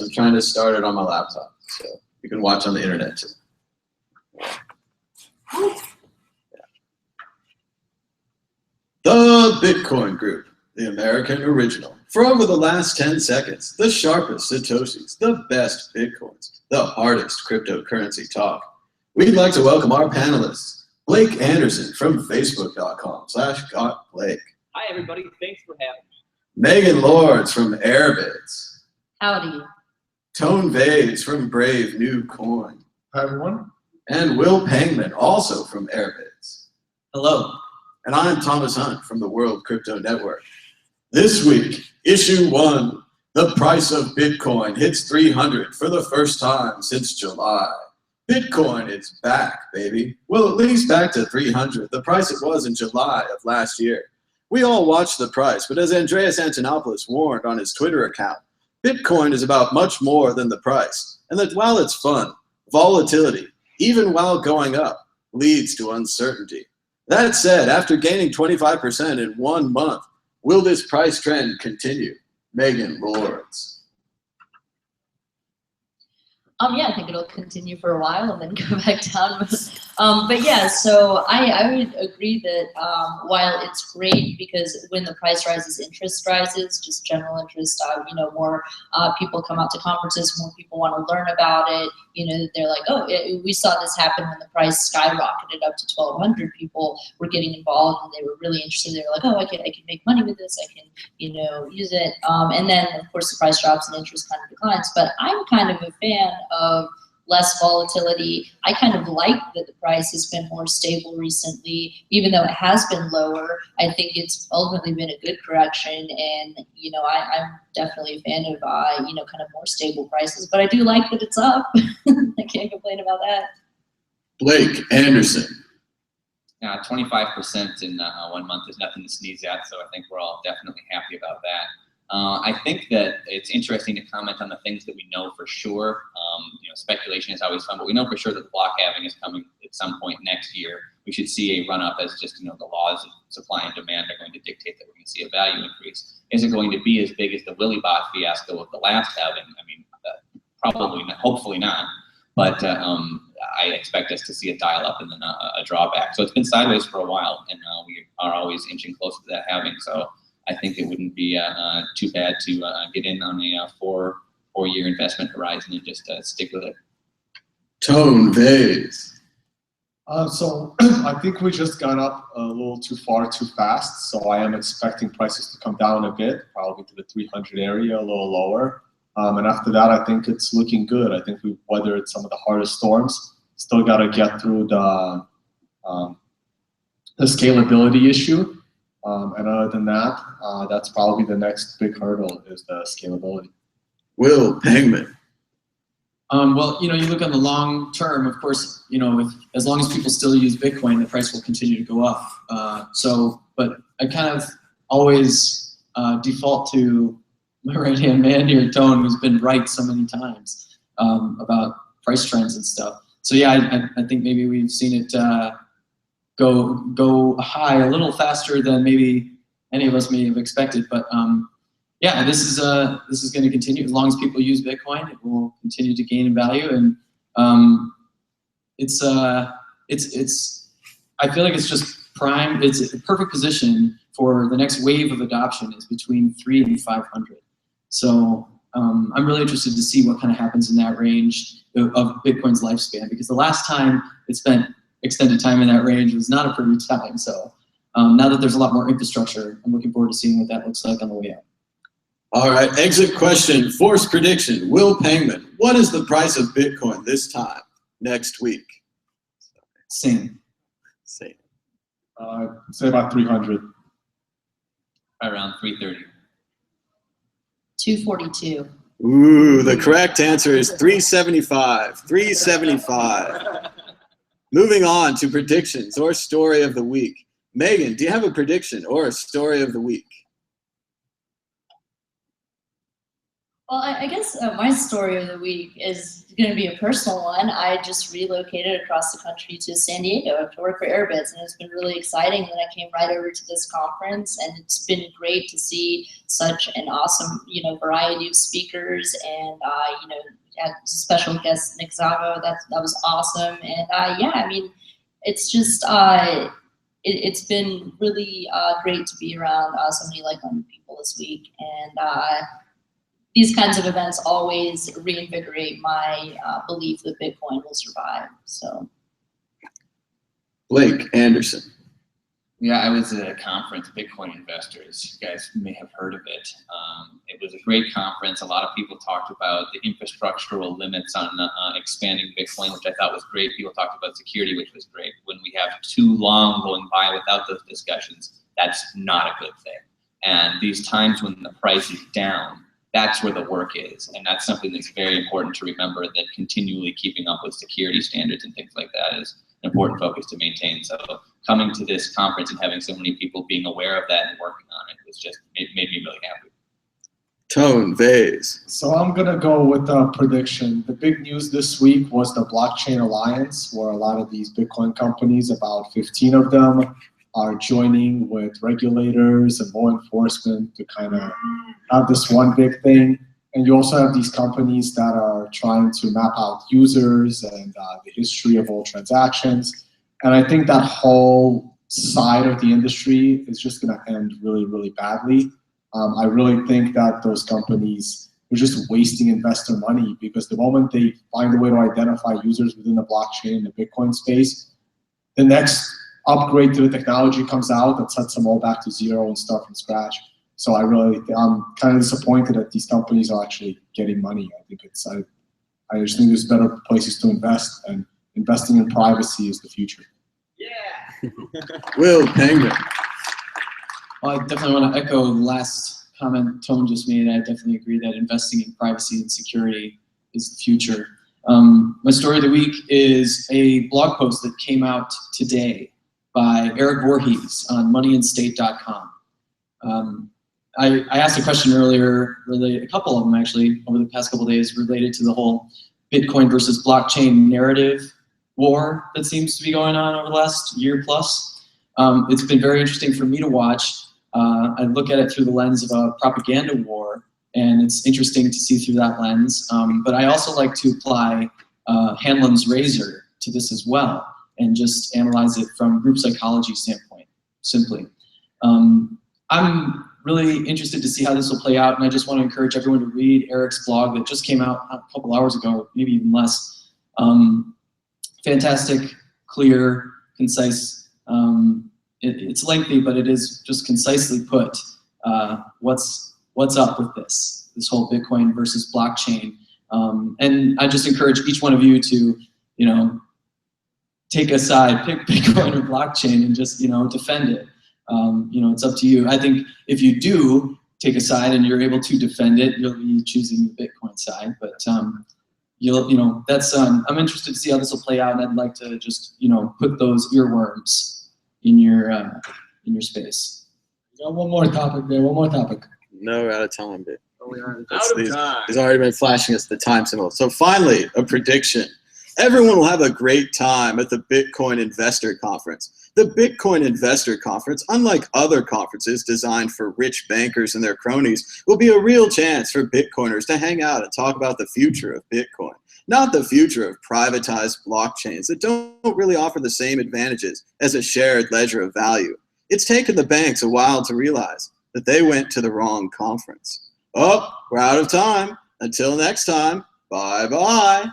I'm trying to start it on my laptop, so you can watch on the internet too. The Bitcoin Group, the American original. For over the last 10 seconds, the sharpest Satoshis, the best Bitcoins, the hardest cryptocurrency talk. We'd like to welcome our panelists, Blake Anderson from Facebook.com/GotBlake. Hi, everybody. Thanks for having me. Megan Lords from Airbids. Howdy. Tone Vase from Brave New Coin. Hi, everyone. And Will Pangman, also from Airbids. Hello. And I'm Thomas Hunt from the World Crypto Network. This week, issue 1, the price of Bitcoin hits 300 for the first time since July. Bitcoin is back, baby. Well, at least back to 300, the price it was in July of last year. We all watched the price, but as Andreas Antonopoulos warned on his Twitter account, Bitcoin is about much more than the price, and that while it's fun, volatility, even while going up, leads to uncertainty. That said, after gaining 25% in 1 month, will this price trend continue? Megan Lords. Yeah, I think it'll continue for a while and then go back down. But yeah, so I would agree that while it's great because when the price rises, interest rises, just general interest, more people come out to conferences, more people want to learn about it. They're like, oh, we saw this happen when the price skyrocketed up to 1,200. People were getting involved and they were really interested. They were like, oh, I can make money with this. I can, use it. And then of course the price drops and interest kind of declines. But I'm kind of a fan of less volatility. I kind of like that the price has been more stable recently, even though it has been lower. I think it's ultimately been a good correction, and I'm definitely a fan of kind of more stable prices. But I do like that it's up. I can't complain about that. Blake Anderson. 25% in 1 month is nothing to sneeze at, so I think we're all definitely happy about that. I think that it's interesting to comment on the things that we know for sure. Speculation is always fun, but we know for sure that the block halving is coming at some point next year. We should see a run-up as just, the laws of supply and demand are going to dictate that we're going to see a value increase. Is it going to be as big as the Willy Bot fiasco of the last halving? I mean, probably not, hopefully not. But I expect us to see a dial up and then a drawback. So it's been sideways for a while, and we are always inching closer to that halving. So I think it wouldn't be too bad to get in on a four-year investment horizon and just stick with it. Tone Vase. So I think we just got up a little too far too fast. So I am expecting prices to come down a bit, probably to the 300 area, a little lower. And after that, I think it's looking good. I think we've weathered some of the hardest storms. Still got to get through the scalability issue. And other than that, that's probably the next big hurdle is the scalability. Will Pangman. Well, you look on the long term, of course, as long as people still use Bitcoin, the price will continue to go up. But I kind of always default to my right-hand man here, Tone, who's been right so many times about price trends and stuff. So yeah, I think maybe we've seen it go high a little faster than maybe any of us may have expected. But yeah, this is going to continue as long as people use Bitcoin. It will continue to gain in value, and it's I feel like it's just prime. It's a perfect position for the next wave of adoption is between 300 and 500. So I'm really interested to see what kind of happens in that range of Bitcoin's lifespan, because the last time it spent extended time in that range was not a pretty time. So now that there's a lot more infrastructure, I'm looking forward to seeing what that looks like on the way out. All right, exit question, force prediction. Will Pangman, what is the price of Bitcoin this time next week? Same. Same. Say about 300. Around 330. 242. Ooh, the correct answer is 375. 375. Moving on to predictions or story of the week. Megan, do you have a prediction or a story of the week? Well, I guess my story of the week is going to be a personal one. I just relocated across the country to San Diego to work for Airbits, and it's been really exciting. And I came right over to this conference, and it's been great to see such an awesome, variety of speakers, and had special guest Nick Zavo. That was awesome, and yeah, I mean, it's just it's been really great to be around so many like-minded people this week, and these kinds of events always reinvigorate my belief that Bitcoin will survive. So, Blake Anderson. Yeah, I was at a conference, Bitcoin Investors. You guys may have heard of it. It was a great conference. A lot of people talked about the infrastructural limits on expanding Bitcoin, which I thought was great. People talked about security, which was great. When we have too long going by without those discussions, that's not a good thing. And these times when the price is down, that's where the work is. And that's something that's very important to remember, that continually keeping up with security standards and things like that is an important focus to maintain. So coming to this conference and having so many people being aware of that and working on it was just, it made me really happy. Tone Vase. So I'm gonna go with a prediction. The big news this week was the Blockchain Alliance, where a lot of these Bitcoin companies, about 15 of them, are joining with regulators and law enforcement to kind of have this one big thing. And you also have these companies that are trying to map out users and the history of all transactions. And I think that whole side of the industry is just going to end really, really badly. I really think that those companies are just wasting investor money, because the moment they find a way to identify users within the blockchain and the Bitcoin space, the next upgrade to the technology comes out that sets them all back to zero and start from scratch. So I'm kind of disappointed that these companies are actually getting money. I think I just think there's better places to invest, and investing in privacy is the future. Yeah. Will Penguin. Well, I definitely want to echo the last comment Tone just made. I definitely agree that investing in privacy and security is the future. My story of the week is a blog post that came out today by Eric Voorhees on moneyandstate.com. I asked a question earlier, a couple of them actually, over the past couple of days, related to the whole Bitcoin versus blockchain narrative war that seems to be going on over the last year plus. It's been very interesting for me to watch. I look at it through the lens of a propaganda war, and it's interesting to see through that lens. But I also like to apply Hanlon's razor to this as well, and just analyze it from group psychology standpoint, simply. I'm really interested to see how this will play out, and I just want to encourage everyone to read Eric's blog that just came out a couple hours ago, maybe even less. Fantastic, clear, concise. It's lengthy, but it is just concisely put what's up with this whole Bitcoin versus blockchain. And I just encourage each one of you to, take a side, pick Bitcoin or blockchain, and just, defend it. It's up to you. I think if you do take a side and you're able to defend it, you'll be choosing the Bitcoin side. But that's I'm interested to see how this will play out, and I'd like to just put those earworms in your space. One more topic there. One more topic. No, we're out of time, dude. Out of time. He's already been flashing us the time symbol. So finally, a prediction. Everyone will have a great time at the Bitcoin Investor Conference. The Bitcoin Investor Conference, unlike other conferences designed for rich bankers and their cronies, will be a real chance for Bitcoiners to hang out and talk about the future of Bitcoin, not the future of privatized blockchains that don't really offer the same advantages as a shared ledger of value. It's taken the banks a while to realize that they went to the wrong conference. Oh, we're out of time. Until next time, bye-bye.